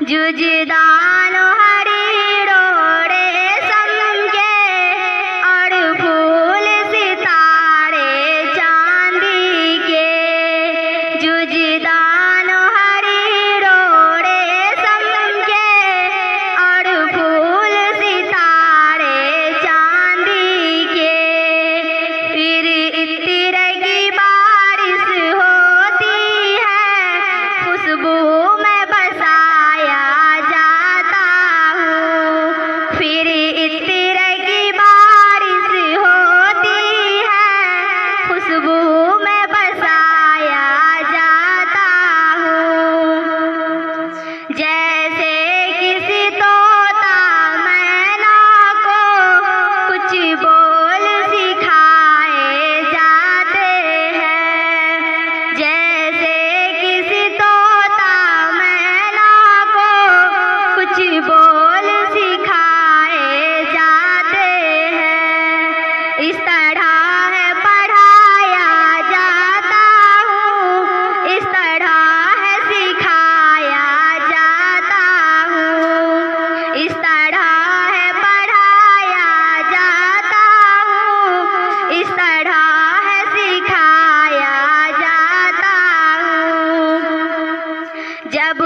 जुजदान हरी रोड़े समझे और फूल सितारे चांदी के। जुजदान हरी रोड़े समझे और फूल सितारे चांदी के। फिर इत्र की बारिश होती है, खुशबू में बसाया जाता हूँ। फिर इत्र की बारिश होती है, खुशबू में बसाया जाता हूँ। जैसे किसी तोता मैना को कुछ बोल सिखाए जाते हैं। जैसे किसी तोता मैना को कुछ बोल सिखाए जाते हैं, इस तरह है पढ़ाया जाता हूँ, इस तरह है सिखाया जाता हूँ, इस तरह है पढ़ाया जाता हूँ, इस तरह है सिखाया जाता हूँ। जब